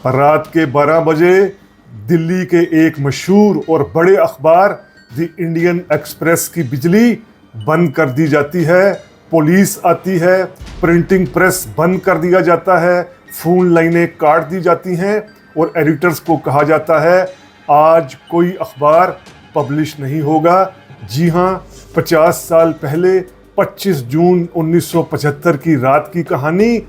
रात के 12 बजे दिल्ली के एक मशहूर और बड़े अखबार द इंडियन एक्सप्रेस की बिजली बंद कर दी जाती है। पुलिस आती है, प्रिंटिंग प्रेस बंद कर दिया जाता है, फोन लाइनें काट दी जाती हैं और एडिटर्स को कहा जाता है आज कोई अखबार पब्लिश नहीं होगा। जी हाँ, 50 साल पहले 25 जून 1975 की रात की कहानी।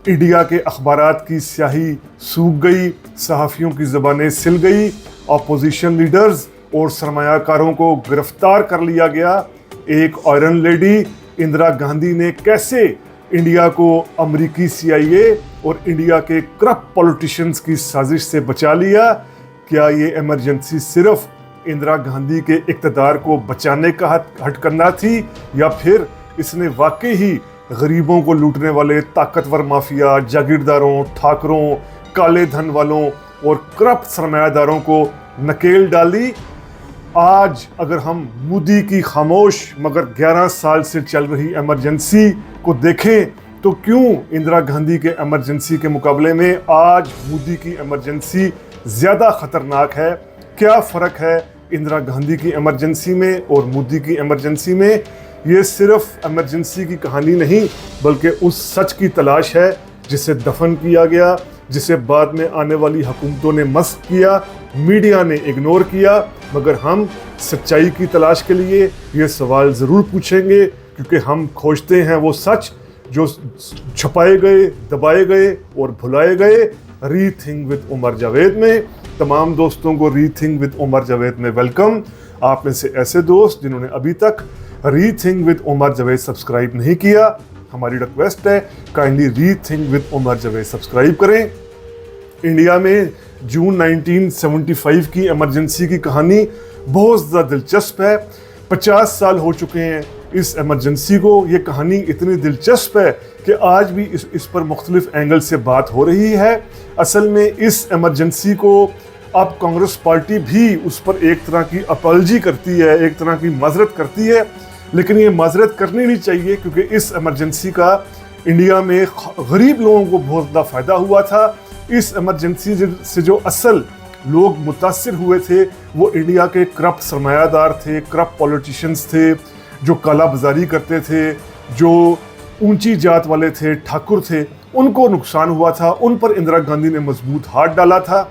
इंडिया के अखबारात की स्याही सूख गई, सहाफ़ियों की ज़बानें सिल गई, अपोजिशन लीडर्स और सरमायाकारों को गिरफ्तार कर लिया गया। एक आयरन लेडी इंदिरा गांधी ने कैसे इंडिया को अमेरिकी CIA और इंडिया के करप्ट पॉलिटिशियंस की साजिश से बचा लिया। क्या ये इमरजेंसी सिर्फ इंदिरा गांधी के इक़्तिदार को बचाने का हथकंडा थी या फिर इसने वाकई ही गरीबों को लूटने वाले ताकतवर माफिया, जागीरदारों, ठाकरों, काले धन वालों और करप्ट सरमायादारों को नकेल डाली? आज अगर हम मोदी की खामोश मगर 11 साल से चल रही इमरजेंसी को देखें तो क्यों इंदिरा गांधी के इमरजेंसी के मुकाबले में आज मोदी की इमरजेंसी ज़्यादा खतरनाक है? क्या फ़र्क है इंदिरा गांधी की इमरजेंसी में और मोदी की इमरजेंसी में? ये सिर्फ इमरजेंसी की कहानी नहीं बल्कि उस सच की तलाश है जिसे दफन किया गया, जिसे बाद में आने वाली हुकूमतों ने मस्क किया, मीडिया ने इग्नोर किया। मगर हम सच्चाई की तलाश के लिए ये सवाल ज़रूर पूछेंगे क्योंकि हम खोजते हैं वो सच जो छुपाए गए, दबाए गए और भुलाए गए। रीथिंक विद उमर जावेद में तमाम दोस्तों को रीथिंक विद उमर जावेद में वेलकम। आप में से ऐसे दोस्त जिन्होंने अभी तक rethink with Umar Javed subscribe नहीं किया, हमारी रिक्वेस्ट है kindly rethink with Umar Javed subscribe करें। इंडिया में जून 1975 की इमरजेंसी की कहानी बहुत ज़्यादा दिलचस्प है। 50 साल हो चुके हैं इस इमरजेंसी को। ये कहानी इतनी दिलचस्प है कि आज भी इस पर मुख्तलिफ एंगल से बात हो रही है। असल में इस इमरजेंसी को अब कांग्रेस पार्टी भी उस पर एक तरह की अपॉलजी करती है, एक तरह की माजरत करती है, लेकिन ये माजरत करनी नहीं चाहिए क्योंकि इस इमरजेंसी का इंडिया में गरीब लोगों को बहुत ज़्यादा फ़ायदा हुआ था। इस इमरजेंसी से जो असल लोग मुतासिर हुए थे वो इंडिया के करप्ट सरमायादार थे, करप्ट पॉलिटिशियंस थे, जो काला बाजारी करते थे, जो ऊंची जात वाले थे, ठाकुर थे, उनको नुकसान हुआ था। उन पर इंदिरा गांधी ने मजबूत हाथ डाला था।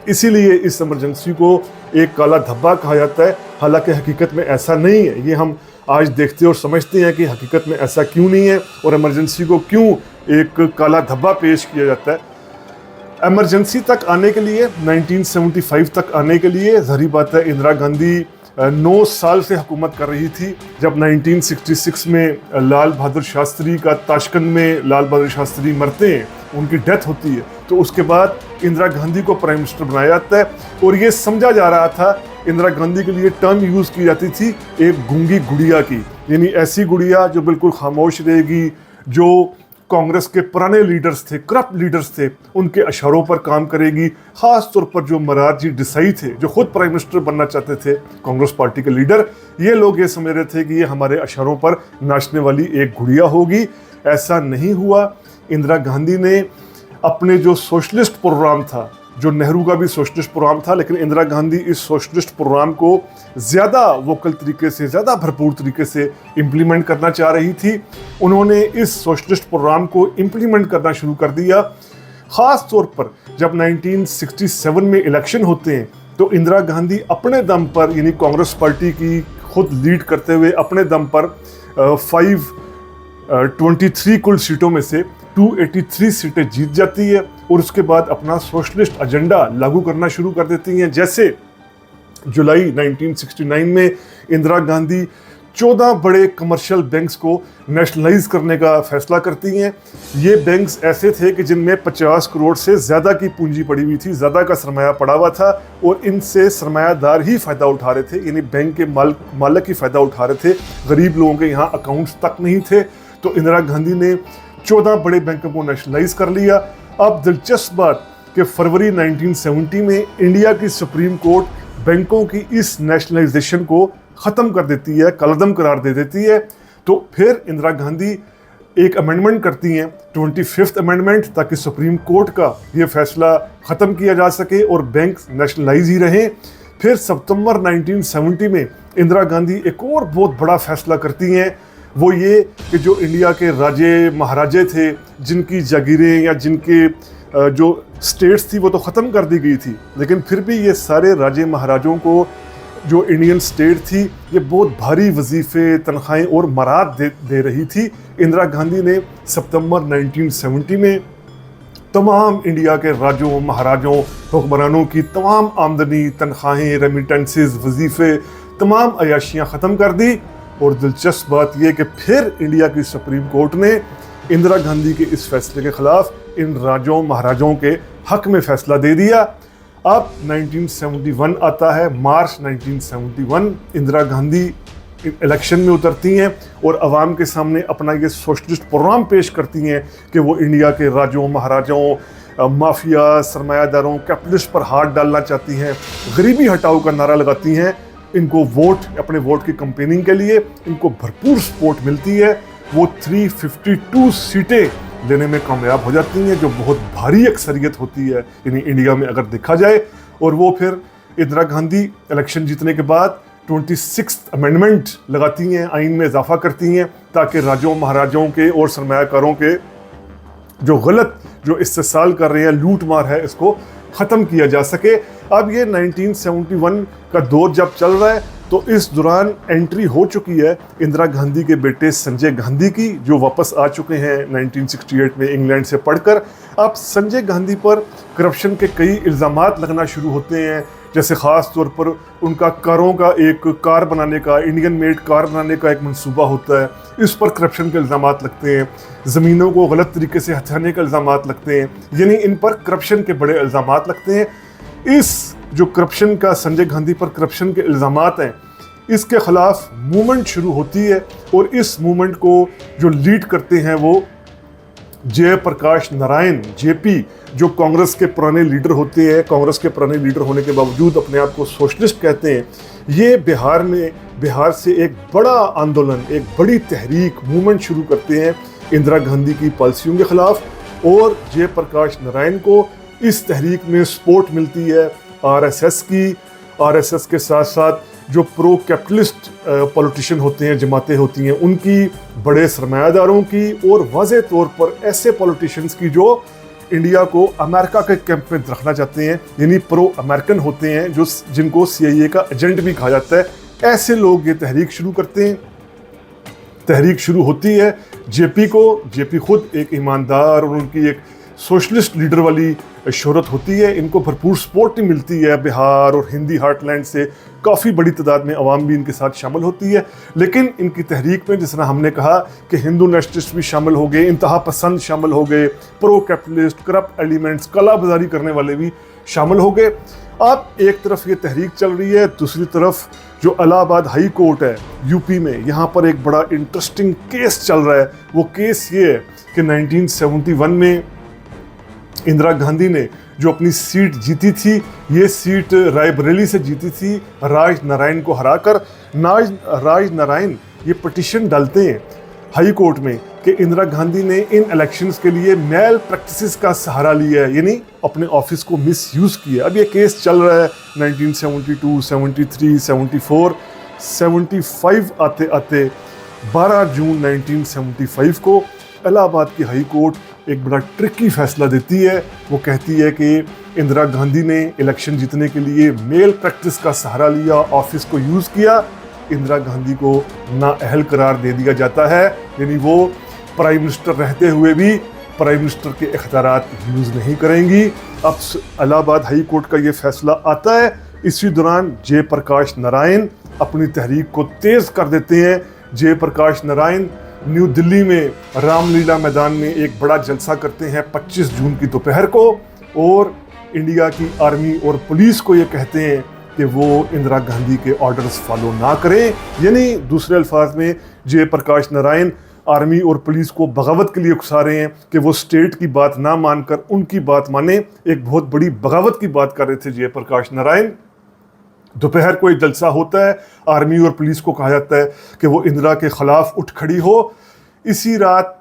इसीलिए इस इमरजेंसी को एक काला धब्बा कहा जाता है, हालांकि हकीकत में ऐसा नहीं है। ये हम आज देखते और समझते हैं कि हकीकत में ऐसा क्यों नहीं है और इमरजेंसी को क्यों एक काला धब्बा पेश किया जाता है। इमरजेंसी तक आने के लिए, 1975 तक आने के लिए ज़ाहिर बात है इंदिरा गांधी 9 साल से हुकूमत कर रही थी। जब 1966 में लाल बहादुर शास्त्री का ताशकंद में लाल बहादुर शास्त्री मरते हैं, उनकी डेथ होती है, तो उसके बाद इंदिरा गांधी को प्राइम मिनिस्टर बनाया जाता है। और ये समझा जा रहा था, इंदिरा गांधी के लिए टर्म यूज़ की जाती थी एक गूंगी गुड़िया की, यानी ऐसी गुड़िया जो बिल्कुल खामोश रहेगी, जो कांग्रेस के पुराने लीडर्स थे, करप्ट लीडर्स थे, उनके इशारों पर काम करेगी। ख़ास तौर पर जो मोरारजी देसाई थे, जो खुद प्राइम मिनिस्टर बनना चाहते थे, कांग्रेस पार्टी के लीडर, ये लोग ये समझ रहे थे कि ये हमारे इशारों पर नाचने वाली एक गुड़िया होगी। ऐसा नहीं हुआ। इंदिरा गांधी ने अपने जो सोशलिस्ट प्रोग्राम था, जो नेहरू का भी सोशलिस्ट प्रोग्राम था, लेकिन इंदिरा गांधी इस सोशलिस्ट प्रोग्राम को ज़्यादा वोकल तरीके से, ज़्यादा भरपूर तरीके से इम्प्लीमेंट करना चाह रही थी। उन्होंने इस सोशलिस्ट प्रोग्राम को इम्प्लीमेंट करना शुरू कर दिया। ख़ास तौर पर जब 1967 में इलेक्शन होते हैं तो इंदिरा गांधी अपने दम पर, यानी कांग्रेस पार्टी की खुद लीड करते हुए अपने दम पर 523 कुल सीटों में से 283 सीटें जीत जाती है और उसके बाद अपना सोशलिस्ट एजेंडा लागू करना शुरू कर देती हैं। जैसे जुलाई 1969 में इंदिरा गांधी 14 बड़े कमर्शियल बैंक्स को नेशनलाइज करने का फैसला करती हैं। ये बैंक्स ऐसे थे कि जिनमें 50 करोड़ से ज़्यादा की पूंजी पड़ी हुई थी, ज़्यादा का सरमाया पड़ा हुआ था और इनसे सरमायादार ही फ़ायदा उठा रहे थे, यानी बैंक के मालिक ही फ़ायदा उठा रहे थे। गरीब लोगों के यहाँ अकाउंट्स तक नहीं थे। तो इंदिरा गांधी ने 14 बड़े बैंकों को नेशनलाइज कर लिया। अब दिलचस्प बात कि फरवरी 1970 में इंडिया की सुप्रीम कोर्ट बैंकों की इस नेशनलाइजेशन को ख़त्म कर देती है, कलअदम करार दे देती है। तो फिर इंदिरा गांधी एक अमेंडमेंट करती हैं 25th अमेंडमेंट, ताकि सुप्रीम कोर्ट का ये फैसला ख़त्म किया जा सके और बैंक नेशनलाइज ही रहें। फिर सितंबर 1970 में इंदिरा गांधी एक और बहुत बड़ा फैसला करती हैं, वो ये कि जो इंडिया के राजे महाराजे थे, जिनकी जागीरें या जिनके जो स्टेट्स थी वो तो ख़त्म कर दी गई थी, लेकिन फिर भी ये सारे राजे महाराजों को जो इंडियन स्टेट थी ये बहुत भारी वजीफ़े, तनख्वाहें और मराद दे रही थी। इंदिरा गांधी ने सितंबर 1970 में तमाम इंडिया के राजों महाराजों हुक्मरानों की तमाम आमदनी, तनख्वाहें, रेमिटेंसेस, वजीफ़े, तमाम अयाशियाँ ख़त्म कर दी। और दिलचस्प बात यह कि फिर इंडिया की सुप्रीम कोर्ट ने इंदिरा गांधी के इस फैसले के ख़िलाफ़ इन राजों महाराजों के हक़ में फ़ैसला दे दिया। अब 1971 आता है, मार्च 1971, इंदिरा गांधी इलेक्शन में उतरती हैं और आवाम के सामने अपना ये सोशलिस्ट प्रोग्राम पेश करती हैं कि वो इंडिया के राजों महाराजाओं, माफिया, सरमायादारों, कैपिटलिस्ट पर हाथ डालना चाहती हैं, गरीबी हटाओ का नारा लगाती हैं। इनको वोट, अपने वोट की कंपेनिंग के लिए इनको भरपूर सपोर्ट मिलती है। वो 352 सीटें लेने में कामयाब हो जाती हैं, जो बहुत भारी अक्सरियत होती है यानी इंडिया में अगर देखा जाए। और वो फिर इंदिरा गांधी इलेक्शन जीतने के बाद 26th अमेंडमेंट लगाती हैं, आइन में इजाफा करती हैं, ताकि राजों महाराजों के और सरमायाकारों के जो गलत जो इस्तेसाल कर रहे हैं, लूट मार है, इसको ख़त्म किया जा सके। अब ये 1971 का दौर जब चल रहा है तो इस दौरान एंट्री हो चुकी है इंदिरा गांधी के बेटे संजय गांधी की, जो वापस आ चुके हैं 1968 में इंग्लैंड से पढ़कर। अब संजय गांधी पर करप्शन के कई इल्ज़ामात लगना शुरू होते हैं, जैसे ख़ास तौर पर उनका कारों का एक कार बनाने का, इंडियन मेड कार बनाने का एक मंसूबा होता है, इस पर करप्शन के इल्ज़ामात लगते हैं। ज़मीनों को गलत तरीके से हथियाने के इल्ज़ामात लगते हैं, यानी इन पर करप्शन के बड़े इल्ज़ामात लगते हैं। इस जो करप्शन का, संजय गांधी पर करप्शन के इल्ज़ामात हैं, इसके ख़िलाफ़ मूवमेंट शुरू होती है और इस मूवमेंट को जो लीड करते हैं वो जयप्रकाश नारायण, जेपी, जो कांग्रेस के पुराने लीडर होते हैं, कांग्रेस के पुराने लीडर होने के बावजूद अपने आप को सोशलिस्ट कहते हैं। ये बिहार से एक बड़ा आंदोलन, एक बड़ी तहरीक, मूवमेंट शुरू करते हैं इंदिरा गांधी की पॉलिसियों के ख़िलाफ़। और जयप्रकाश नारायण को इस तहरीक में सपोर्ट मिलती है आरएसएस की। आरएसएस के साथ साथ जो प्रो कैपिटलिस्ट पॉलिटिशियन होते हैं, जमातें होती हैं, उनकी, बड़े सरमायादारों की, और वाज़े तौर पर ऐसे पॉलिटिशियंस की जो इंडिया को अमेरिका के कैंप में रखना चाहते हैं, यानी प्रो अमेरिकन होते हैं, जो जिनको CIA का एजेंट भी कहा जाता है। ऐसे लोग ये तहरीक शुरू करते हैं। तहरीक शुरू होती है जेपी खुद एक ईमानदार और उनकी एक सोशलिस्ट लीडर वाली शोहरत होती है। इनको भरपूर सपोर्ट मिलती है बिहार और हिंदी हार्टलैंड से, काफ़ी बड़ी तादाद में अवाम भी इनके साथ शामिल होती है। लेकिन इनकी तहरीक में जिस तरह हमने कहा कि हिंदू नेशनलिस्ट भी शामिल हो गए, इंतहा पसंद शामिल हो गए, प्रो कैपिटलिस्ट, करप्ट एलिमेंट्स, काला बाजारी करने वाले भी शामिल हो गए। अब एक तरफ ये तहरीक चल रही है, दूसरी तरफ जो इलाहाबाद हाई कोर्ट है यूपी में, यहाँ पर एक बड़ा इंटरेस्टिंग केस चल रहा है। वो केस ये है कि 1971 में इंदिरा गांधी ने जो अपनी सीट जीती थी, ये सीट रायबरेली से जीती थी राज नारायण को हराकर। राज नारायण ये पिटीशन डालते हैं हाई कोर्ट में कि इंदिरा गांधी ने इन इलेक्शंस के लिए मेल प्रैक्टिसेस का सहारा लिया है, यानी अपने ऑफिस को मिसयूज़ किया। अब ये केस चल रहा है 1972, 73, 74, 75 आते आते 12 जून 1975 को इलाहाबाद की हाई कोर्ट एक बड़ा ट्रिकी फैसला देती है। वो कहती है कि इंदिरा गांधी ने इलेक्शन जीतने के लिए मेल प्रैक्टिस का सहारा लिया, ऑफिस को यूज़ किया। इंदिरा गांधी को नाअहल करार दे दिया जाता है, यानी वो प्राइम मिनिस्टर रहते हुए भी प्राइम मिनिस्टर के इख्तियारात यूज़ नहीं करेंगी। अब इलाहाबाद हाई कोर्ट का ये फैसला आता है। इसी दौरान जयप्रकाश नारायण अपनी तहरीक को तेज़ कर देते हैं। जयप्रकाश नारायण न्यू दिल्ली में रामलीला मैदान में एक बड़ा जलसा करते हैं 25 जून की दोपहर को, और इंडिया की आर्मी और पुलिस को ये कहते हैं कि वो इंदिरा गांधी के ऑर्डर्स फॉलो ना करें। यानी दूसरे अल्फाज में जयप्रकाश नारायण आर्मी और पुलिस को बगावत के लिए उकसा रहे हैं कि वो स्टेट की बात ना मानकर उनकी बात माने। एक बहुत बड़ी बगावत की बात कर रहे थे जयप्रकाश नारायण। दोपहर को एक जलसा होता है, आर्मी और पुलिस को कहा जाता है कि वो इंदिरा के ख़िलाफ़ उठ खड़ी हो। इसी रात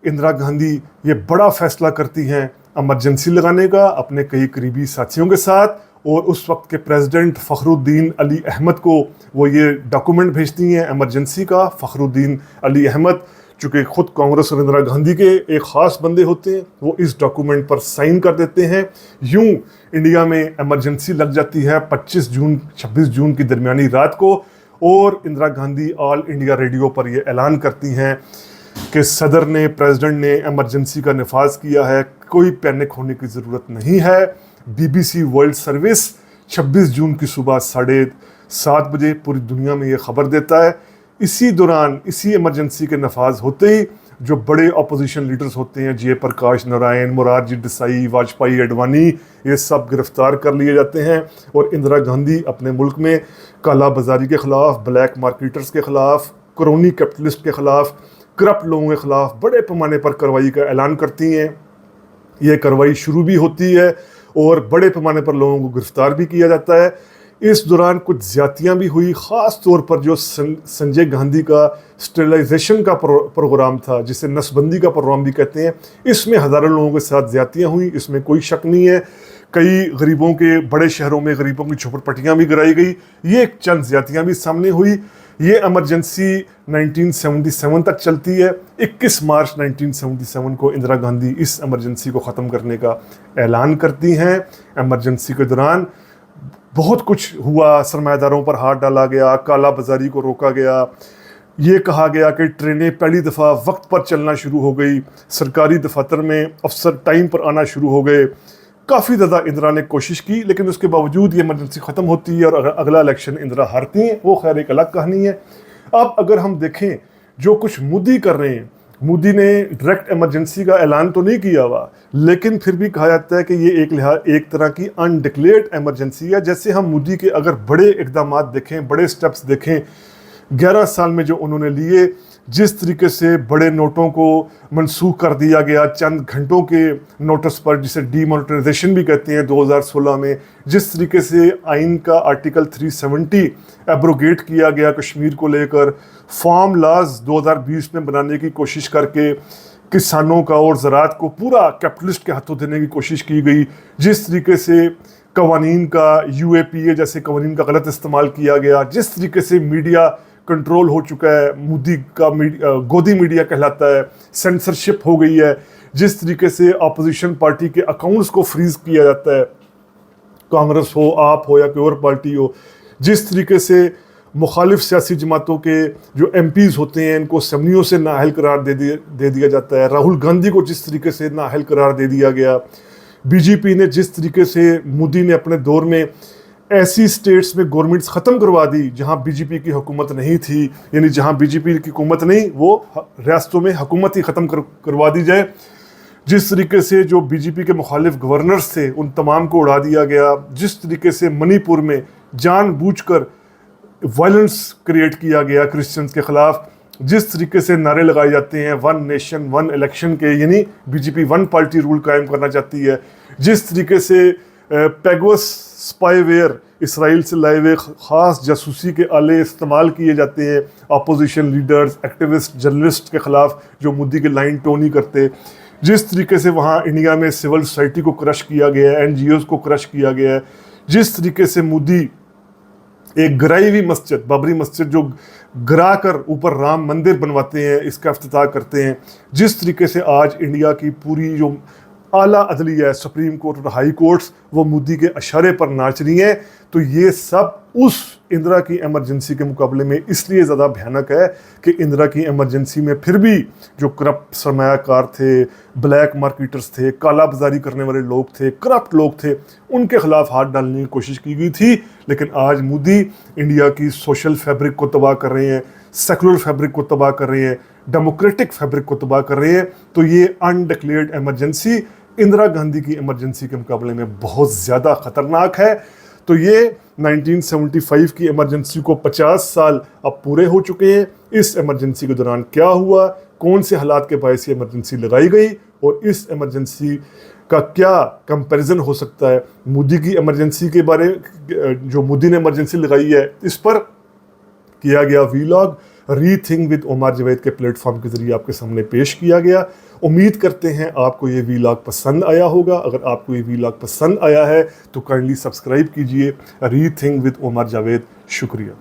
इंदिरा गांधी ये बड़ा फैसला करती हैं इमरजेंसी लगाने का अपने कई करीबी साथियों के साथ, और उस वक्त के प्रेसिडेंट फ़खरुद्दीन अली अहमद को वो ये डॉक्यूमेंट भेजती हैं इमरजेंसी का। फ़खरुद्दीन अली अहमद चूँकि ख़ुद कांग्रेस और इंदिरा गांधी के एक ख़ास बंदे होते हैं, वो इस डॉक्यूमेंट पर साइन कर देते हैं। यूं इंडिया में इमरजेंसी लग जाती है 25 जून 26 जून की दरमियानी रात को, और Indira Gandhi all India radio पर ये ऐलान करती हैं कि सदर ने, प्रेसिडेंट ने इमरजेंसी का नफाज किया है, कोई पैनिक होने की ज़रूरत नहीं है। BBC वर्ल्ड सर्विस 26 जून की सुबह 7:30 बजे पूरी दुनिया में ये खबर देता है। इसी दौरान, इसी इमरजेंसी के नफाज होते ही जो बड़े अपोजिशन लीडर्स होते हैं, जयप्रकाश नारायण, मोरारजी देसाई, वाजपेयी, अडवाणी, ये सब गिरफ्तार कर लिए जाते हैं, और इंदिरा गांधी अपने मुल्क में काला बाजारी के ख़िलाफ़, ब्लैक मार्केटर्स के ख़िलाफ़, क्रोनी कैपिटलिस्ट के ख़िलाफ़, करप्ट लोगों के ख़िलाफ़ बड़े पैमाने पर कार्रवाई का ऐलान करती हैं। ये कार्रवाई शुरू भी होती है और बड़े पैमाने पर लोगों को गिरफ्तार भी किया जाता है। इस दौरान कुछ ज़्यादतियाँ भी हुई, ख़ास तौर पर जो संजय गांधी का स्टेरिलाइजेशन का प्रोग्राम था, जिसे नसबंदी का प्रोग्राम भी कहते हैं, इसमें हज़ारों लोगों के साथ ज़्यादतियाँ हुई, इसमें कोई शक नहीं है। कई गरीबों के, बड़े शहरों में गरीबों की झोपड़पट्टियाँ भी गिराई गई, ये चंद ज़्यादतियाँ भी सामने हुई। ये इमरजेंसी 1977 तक चलती है। 21 मार्च 1977 को इंदिरा गांधी इस इमरजेंसी को ख़त्म करने का ऐलान करती हैं। इमरजेंसी के दौरान बहुत कुछ हुआ, सरमायादारों पर हाथ डाला गया, काला बाजारी को रोका गया, ये कहा गया कि ट्रेनें पहली दफ़ा वक्त पर चलना शुरू हो गई, सरकारी दफातर में अफसर टाइम पर आना शुरू हो गए। काफ़ी ज़्यादा इंदिरा ने कोशिश की, लेकिन उसके बावजूद ये इमरजेंसी ख़त्म होती है और अगला इलेक्शन इंदिरा हारती हैं। वो खैर एक अलग कहानी है। अब अगर हम देखें जो कुछ मोदी कर रहे हैं, मोदी ने डायरेक्ट इमरजेंसी का ऐलान तो नहीं किया हुआ, लेकिन फिर भी कहा जाता है कि ये एक तरह की अनडिक्लेयर्ड इमरजेंसी है। जैसे हम मोदी के अगर बड़े इकदाम देखें, बड़े स्टेप्स देखें 11 साल में जो उन्होंने लिए, जिस तरीके से बड़े नोटों को मनसूख कर दिया गया चंद घंटों के नोटिस पर, जिसे डीमोनेटाइजेशन भी कहते हैं 2016 में, जिस तरीके से आइन का आर्टिकल 370 एब्रोगेट किया गया कश्मीर को लेकर, फार्म लॉज 2020 में बनाने की कोशिश करके किसानों का और ज़राअत को पूरा कैपिटलिस्ट के हाथों देने की कोशिश की गई, जिस तरीके से कवानीन का UAPA जैसे कवानीन का गलत इस्तेमाल किया गया, जिस तरीके से मीडिया कंट्रोल हो चुका है, मोदी का गोदी मीडिया कहलाता है, सेंसरशिप हो गई है, जिस तरीके से अपोजिशन पार्टी के अकाउंट्स को फ्रीज किया जाता है, कांग्रेस हो, आप हो या कोई और पार्टी हो, जिस तरीके से मुखालिफ सियासी जमातों के जो MPs होते हैं इनको असम्बलियों से नाअहल करार दे दिया जाता है, राहुल गांधी को जिस तरीके से नाअहल करार दे दिया गया, BJP ने जिस तरीके से, मोदी ने अपने दौर में ऐसी स्टेट्स में गवर्नमेंट्स ख़त्म करवा दी जहां BJP की हुकूमत नहीं थी, यानी जहां BJP की हुकूमत नहीं, वो रियासतों में हुकूमत ही ख़त्म करवा दी जाए। जिस तरीके से जो BJP के मुखालिफ गवर्नर्स थे उन तमाम को उड़ा दिया गया, जिस तरीके से मणिपुर में जानबूझकर वायलेंस क्रिएट किया गया क्रिश्चियंस के ख़िलाफ़, जिस तरीके से नारे लगाए जाते हैं 1 नेशन 1 इलेक्शन के, यानी BJP 1 पार्टी रूल कायम करना चाहती है, जिस तरीके से पेगोस स्पाईवेयर, इसराइल से लाए हुए ख़ास जासूसी के आले इस्तेमाल किए जाते हैं अपोजिशन लीडर्स, एक्टिविस्ट, जर्नलिस्ट के ख़िलाफ़ जो मोदी के लाइन टोन नहीं करते, जिस तरीके से वहाँ इंडिया में सिविल सोसाइटी को क्रश किया गया है, NGOs को क्रश किया गया है, जिस तरीके से मोदी एक गिराई हुई मस्जिद, बाबरी मस्जिद जो गिरा कर ऊपर राम मंदिर बनवाते हैं, इसका इफ्तिताह करते हैं, जिस तरीके से आज इंडिया की पूरी जो आला अदलिया, सुप्रीम कोर्ट और हाई कोर्ट्स, वो मोदी के इशारे पर नाच रही हैं। तो ये सब उस इंदिरा की इमरजेंसी के मुकाबले में इसलिए ज़्यादा भयानक है कि इंदिरा की इमरजेंसी में फिर भी जो करप्ट सरमायाकार थे, ब्लैक मार्केटर्स थे, काला बाजारी करने वाले लोग थे, करप्ट लोग थे, उनके खिलाफ हाथ डालने की कोशिश की गई थी। लेकिन आज मोदी इंडिया की सोशल फैब्रिक को तबाह कर रहे हैं, सेकुलर फैब्रिक को तबाह कर रहे हैं, डेमोक्रेटिक फैब्रिक को तबाह कर रहे हैं। तो ये अनडिक्लेयर्ड इमरजेंसी इंदिरा गांधी की इमरजेंसी के मुकाबले में बहुत ज़्यादा ख़तरनाक है। तो ये 1975 की इमरजेंसी को 50 साल अब पूरे हो चुके हैं। इस इमरजेंसी के दौरान क्या हुआ, कौन से हालात के बायस ये इमरजेंसी लगाई गई और इस इमरजेंसी का क्या कंपैरिजन हो सकता है मोदी की इमरजेंसी के बारे, जो मोदी ने इमरजेंसी लगाई है, इस पर किया गया vlog rethink with Umar Javed के प्लेटफॉर्म के ज़रिए आपके सामने पेश किया गया। उम्मीद करते हैं आपको ये वीलॉग पसंद आया होगा। अगर आपको ये वीलॉग पसंद आया है तो काइंडली सब्सक्राइब कीजिए रीथिंक विद उमर जावेद। शुक्रिया।